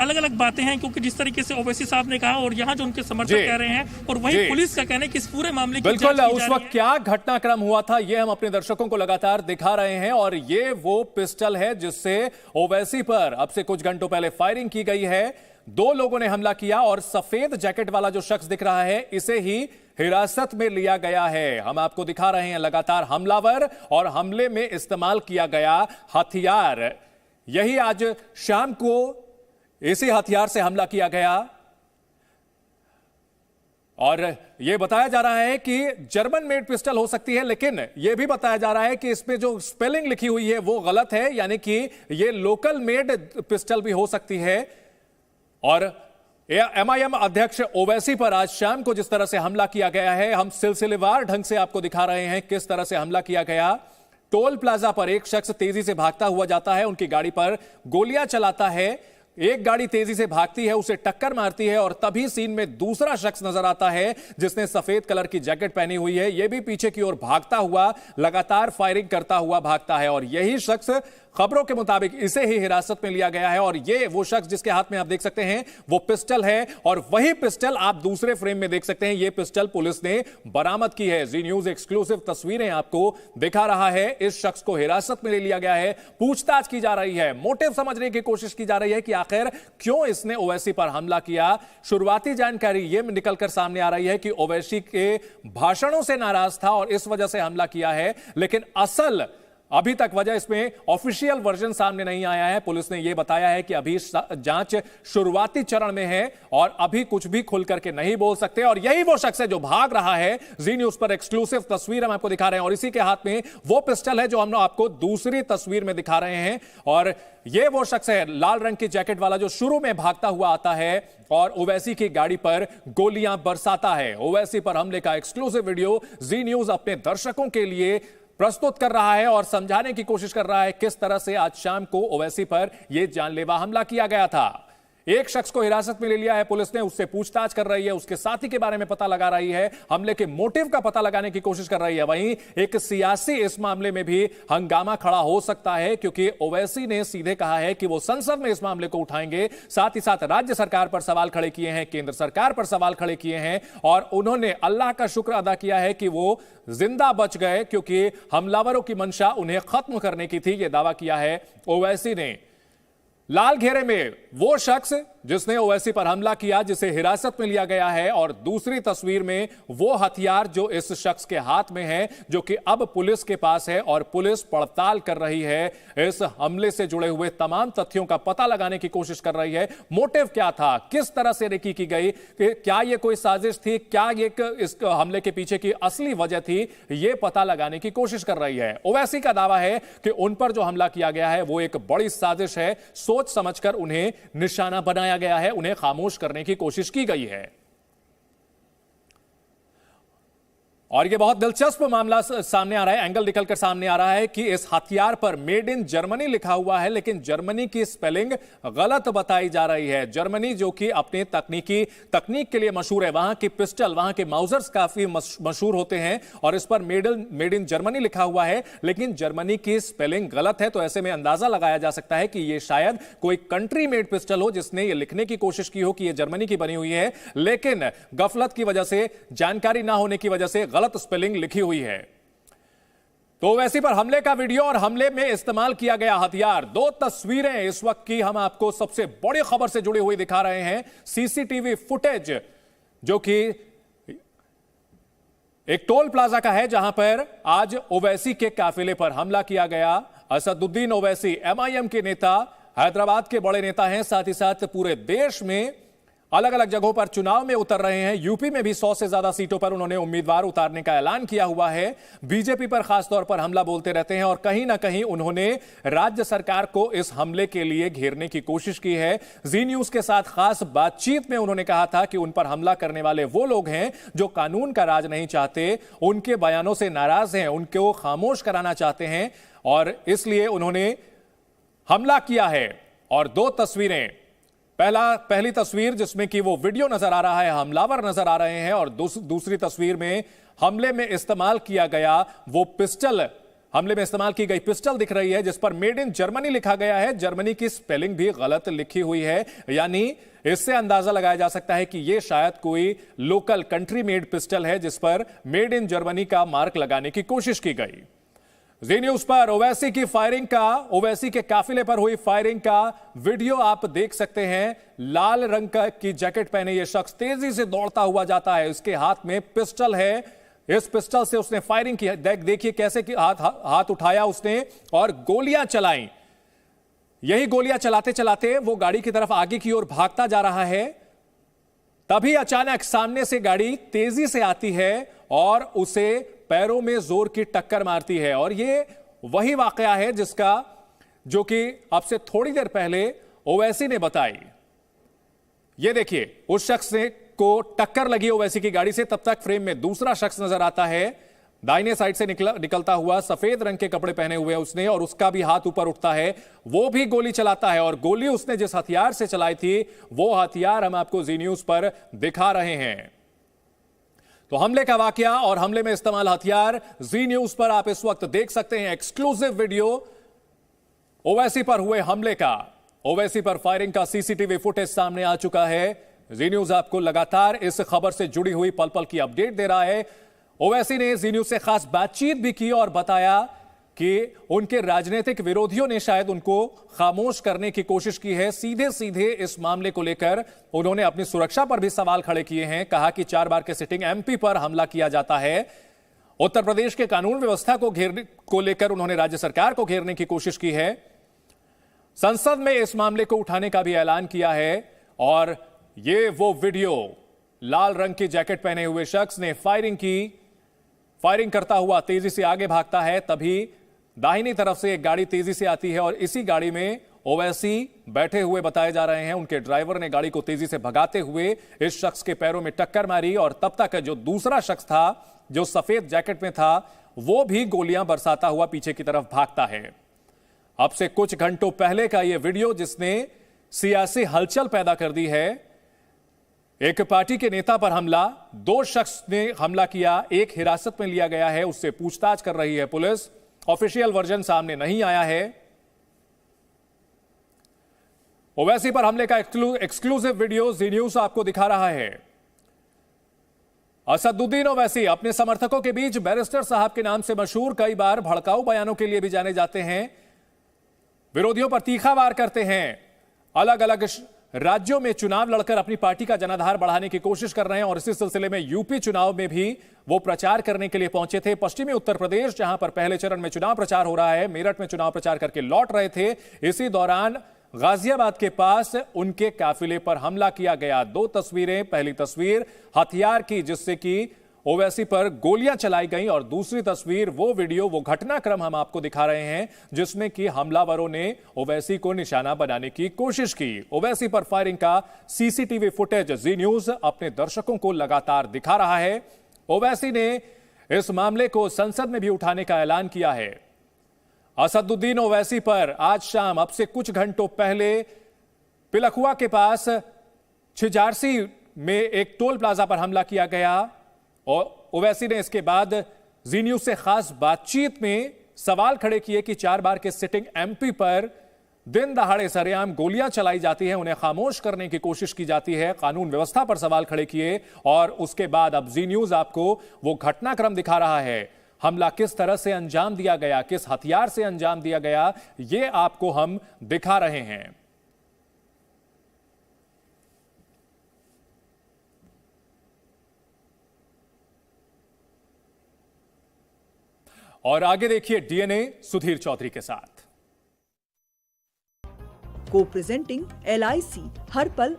अलग अलग बातें हैं, क्योंकि जिस तरीके से ओवैसी साहब ने कहा और यहाँ जो उनके समर्थक कह रहे हैं, और वही पुलिस का कहना है कि इस पूरे मामले की बिल्कुल उस वक्त क्या घटनाक्रम हुआ था ये हम अपने दर्शकों को लगातार दिखा रहे हैं। और ये वो पिस्टल है जिससे ओवैसी पर अब से कुछ घंटों पहले फायरिंग की गई है। 2 लोगों ने हमला किया और सफेद जैकेट वाला जो शख्स दिख रहा है इसे ही हिरासत में लिया गया है। हम आपको दिखा रहे हैं लगातार हमलावर और हमले में इस्तेमाल किया गया हथियार। यही आज शाम को इसी हथियार से हमला किया गया और यह बताया जा रहा है कि जर्मन मेड पिस्टल हो सकती है, लेकिन यह भी बताया जा रहा है कि इसमें जो स्पेलिंग लिखी हुई है वो गलत है, यानी कि यह लोकल मेड पिस्टल भी हो सकती है। और एमआईएम अध्यक्ष ओवैसी पर आज शाम को जिस तरह से हमला किया गया है, हम सिलसिलेवार ढंग से आपको दिखा रहे हैं किस तरह से हमला किया गया। टोल प्लाजा पर एक शख्स तेजी से भागता हुआ जाता है, उनकी गाड़ी पर गोलियां चलाता है। एक गाड़ी तेजी से भागती है, उसे टक्कर मारती है और तभी सीन में दूसरा शख्स नजर आता है जिसने सफेद कलर की जैकेट पहनी हुई है। यह भी पीछे की ओर भागता हुआ लगातार फायरिंग करता हुआ भागता है और यही शख्स खबरों के मुताबिक इसे ही हिरासत में लिया गया है। और ये वो शख्स जिसके हाथ में आप देख सकते हैं वो पिस्टल है और वही पिस्टल आप दूसरे फ्रेम में देख सकते हैं। ये पिस्टल पुलिस ने बरामद की है। जी न्यूज एक्सक्लूसिव तस्वीरें आपको दिखा रहा है। इस शख्स को हिरासत में ले लिया गया है, पूछताछ की जा रही है, मोटिव समझने की कोशिश की जा रही है कि आखिर क्यों इसने ओवैसी पर हमला किया। शुरुआती जानकारी यह निकलकर सामने आ रही है कि ओवैसी के भाषणों से नाराज था और इस वजह से हमला किया है, लेकिन असल अभी तक वजह इसमें ऑफिशियल वर्जन सामने नहीं आया है। पुलिस ने यह बताया है कि अभी जांच शुरुआती चरण में है और अभी कुछ भी खुल करके नहीं बोल सकते। और यही वो शख्स है जो भाग रहा है। जी न्यूज पर एक्सक्लूसिव तस्वीर हम आपको दिखा रहे हैं और इसी के हाथ में वो पिस्टल है जो हम आपको दूसरी तस्वीर में दिखा रहे हैं। और यह वो शख्स है लाल रंग की जैकेट वाला जो शुरू में भागता हुआ आता है और ओवैसी की गाड़ी पर गोलियां बरसाता है। ओवैसी पर हमले का एक्सक्लूसिव वीडियो जी न्यूज अपने दर्शकों के लिए प्रस्तुत कर रहा है और समझाने की कोशिश कर रहा है किस तरह से आज शाम को ओवैसी पर यह जानलेवा हमला किया गया था। एक शख्स को हिरासत में ले लिया है पुलिस ने, उससे पूछताछ कर रही है, उसके साथी के बारे में पता लगा रही है, हमले के मोटिव का पता लगाने की कोशिश कर रही है। वहीं एक सियासी इस मामले में भी हंगामा खड़ा हो सकता है क्योंकि ओवैसी ने सीधे कहा है कि वो संसद में इस मामले को उठाएंगे। साथ ही साथ राज्य सरकार पर सवाल खड़े किए हैं, केंद्र सरकार पर सवाल खड़े किए हैं और उन्होंने अल्लाह का शुक्र अदा किया है कि वो जिंदा बच गए क्योंकि हमलावरों की मंशा उन्हें खत्म करने की थी। यह दावा किया है ओवैसी ने। लाल घेरे में वो शख्स जिसने ओवैसी पर हमला किया, जिसे हिरासत में लिया गया है, और दूसरी तस्वीर में वो हथियार जो इस शख्स के हाथ में है, जो कि अब पुलिस के पास है और पुलिस पड़ताल कर रही है। इस हमले से जुड़े हुए तमाम तथ्यों का पता लगाने की कोशिश कर रही है। मोटिव क्या था, किस तरह से रेकी की गई, क्या यह कोई साजिश थी, क्या ये इस हमले के पीछे की असली वजह थी, यह पता लगाने की कोशिश कर रही है। ओवैसी का दावा है कि उन पर जो हमला किया गया है वो एक बड़ी साजिश है, सोच समझकर उन्हें निशाना बनाया गया है, उन्हें खामोश करने की कोशिश की गई है। और यह बहुत दिलचस्प मामला सामने आ रहा है, एंगल निकलकर सामने आ रहा है कि इस हथियार पर मेड इन जर्मनी लिखा हुआ है, लेकिन जर्मनी की स्पेलिंग गलत बताई जा रही है। जर्मनी जो कि अपने तकनीक के लिए मशहूर है, वहां की पिस्टल, वहां के माउजर्स काफी मशहूर होते हैं और इस पर मेड इन जर्मनी लिखा हुआ है, लेकिन जर्मनी की स्पेलिंग गलत है। तो ऐसे में अंदाजा लगाया जा सकता है कि यह शायद कोई कंट्री मेड पिस्टल हो जिसने यह लिखने की कोशिश की हो कि यह जर्मनी की बनी हुई है, लेकिन गफलत की वजह से, जानकारी ना होने की वजह से गलत स्पेलिंग लिखी हुई है। तो ओवैसी पर हमले का वीडियो और हमले में इस्तेमाल किया गया हथियार, 2 तस्वीरें इस वक्त की हम आपको सबसे बड़ी खबर से जुड़ी हुई दिखा रहे हैं। सीसीटीवी फुटेज जो कि एक टोल प्लाजा का है जहां पर आज ओवैसी के काफिले पर हमला किया गया। असदुद्दीन ओवैसी एमआईएम के नेता, हैदराबाद के बड़े नेता हैं, साथ ही साथ पूरे देश में अलग अलग जगहों पर चुनाव में उतर रहे हैं। यूपी में भी 100 से ज्यादा सीटों पर उन्होंने उम्मीदवार उतारने का ऐलान किया हुआ है। बीजेपी पर खासतौर पर हमला बोलते रहते हैं और कहीं ना कहीं उन्होंने राज्य सरकार को इस हमले के लिए घेरने की कोशिश की है। जी न्यूज के साथ खास बातचीत में उन्होंने कहा था कि उन पर हमला करने वाले वो लोग हैं जो कानून का राज नहीं चाहते, उनके बयानों से नाराज हैं, उनको खामोश कराना चाहते हैं और इसलिए उन्होंने हमला किया है। और 2 तस्वीरें, पहली तस्वीर जिसमें कि वो वीडियो नजर आ रहा है, हमलावर नजर आ रहे हैं, और दूसरी तस्वीर में हमले में इस्तेमाल किया गया वो पिस्टल हमले में इस्तेमाल की गई पिस्टल दिख रही है जिस पर मेड इन जर्मनी लिखा गया है। जर्मनी की स्पेलिंग भी गलत लिखी हुई है, यानी इससे अंदाजा लगाया जा सकता है कि यह शायद कोई लोकल कंट्री मेड पिस्टल है जिस पर मेड इन जर्मनी का मार्क लगाने की कोशिश की गई। जी न्यूज पर ओवैसी की फायरिंग का, ओवैसी के काफिले पर हुई फायरिंग का वीडियो आप देख सकते हैं। लाल रंग की जैकेट पहने यह शख्स तेजी से दौड़ता हुआ जाता है, उसके हाथ में पिस्टल है। इस पिस्टल से उसने फायरिंग की। देखिए कैसे कि हाथ उठाया उसने और गोलियां चलाई। यही गोलियां चलाते चलाते वो गाड़ी की तरफ आगे की ओर भागता जा रहा है। तभी अचानक सामने से गाड़ी तेजी से आती है और उसे पैरों में जोर की टक्कर मारती है। और ये वही वाकया है जिसका जो कि अब से थोड़ी देर पहले ओवैसी ने बताई। ये देखिए उस शख्स को टक्कर लगी ओवैसी की गाड़ी से, तब तक फ्रेम में दूसरा शख्स नजर आता है। दाहिने साइड से निकलता हुआ, सफेद रंग के कपड़े पहने हुए उसने, और उसका भी हाथ ऊपर उठता है। वो भी गोली चलाता है और गोली उसने जिस हथियार से चलाई थी वो हथियार हम आपको जी न्यूज पर दिखा रहे हैं। तो हमले का वाकया और हमले में इस्तेमाल हथियार जी न्यूज पर आप इस वक्त देख सकते हैं। एक्सक्लूसिव वीडियो ओवैसी पर हुए हमले का, ओवैसी पर फायरिंग का सीसीटीवी फुटेज सामने आ चुका है। जी न्यूज आपको लगातार इस खबर से जुड़ी हुई पल पल की अपडेट दे रहा है। ओवैसी ने जी न्यूज से खास बातचीत भी की और बताया कि उनके राजनीतिक विरोधियों ने शायद उनको खामोश करने की कोशिश की है। सीधे सीधे इस मामले को लेकर उन्होंने अपनी सुरक्षा पर भी सवाल खड़े किए हैं। कहा कि 4 बार के सिटिंग एमपी पर हमला किया जाता है। उत्तर प्रदेश के कानून व्यवस्था को घेरने को लेकर उन्होंने राज्य सरकार को घेरने की कोशिश की है। संसद में इस मामले को उठाने का भी ऐलान किया है। और ये वो वीडियो, लाल रंग की जैकेट पहने हुए शख्स ने फायरिंग की। फायरिंग करता हुआ तेजी से आगे भागता है, तभी दाहिनी तरफ से एक गाड़ी तेजी से आती है और इसी गाड़ी में ओवैसी बैठे हुए बताए जा रहे हैं। उनके ड्राइवर ने गाड़ी को तेजी से भगाते हुए इस शख्स के पैरों में टक्कर मारी और तब तक जो दूसरा शख्स था जो सफेद जैकेट में था वो भी गोलियां बरसाता हुआ पीछे की तरफ भागता है। अब से कुछ घंटों पहले का यह वीडियो जिसने सियासी हलचल पैदा कर दी है। एक पार्टी के नेता पर हमला, 2 शख्स ने हमला किया, एक हिरासत में लिया गया है, उससे पूछताछ कर रही है पुलिस। ऑफिशियल वर्जन सामने नहीं आया है। ओवैसी पर हमले का एक्सक्लूसिव वीडियो जी न्यूज आपको दिखा रहा है। असदुद्दीन ओवैसी अपने समर्थकों के बीच बैरिस्टर साहब के नाम से मशहूर, कई बार भड़काऊ बयानों के लिए भी जाने जाते हैं। विरोधियों पर तीखा वार करते हैं। अलग अलग राज्यों में चुनाव लड़कर अपनी पार्टी का जनाधार बढ़ाने की कोशिश कर रहे हैं और इसी सिलसिले में यूपी चुनाव में भी वो प्रचार करने के लिए पहुंचे थे। पश्चिमी उत्तर प्रदेश जहां पर पहले चरण में चुनाव प्रचार हो रहा है, मेरठ में चुनाव प्रचार करके लौट रहे थे। इसी दौरान गाजियाबाद के पास उनके काफिले पर हमला किया गया। 2 तस्वीरें, पहली तस्वीर हथियार की जिससे कि ओवैसी पर गोलियां चलाई गईं और दूसरी तस्वीर वो वीडियो, वो घटनाक्रम हम आपको दिखा रहे हैं जिसमें कि हमलावरों ने ओवैसी को निशाना बनाने की कोशिश की। ओवैसी पर फायरिंग का सीसीटीवी फुटेज जी न्यूज अपने दर्शकों को लगातार दिखा रहा है। ओवैसी ने इस मामले को संसद में भी उठाने का ऐलान किया है। असदुद्दीन ओवैसी पर आज शाम, अब से कुछ घंटों पहले, पिलखुआ के पास छिजारसी में एक टोल प्लाजा पर हमला किया गया और ओवैसी ने इसके बाद जी न्यूज से खास बातचीत में सवाल खड़े किए कि 4 बार के सिटिंग एमपी पर दिन दहाड़े सरेआम गोलियां चलाई जाती हैं, उन्हें खामोश करने की कोशिश की जाती है। कानून व्यवस्था पर सवाल खड़े किए और उसके बाद अब जी न्यूज आपको वो घटनाक्रम दिखा रहा है। हमला किस तरह से अंजाम दिया गया, किस हथियार से अंजाम दिया गया, ये आपको हम दिखा रहे हैं। और आगे देखिए डीएनए सुधीर चौधरी के साथ। को प्रेजेंटिंग LIC हर पल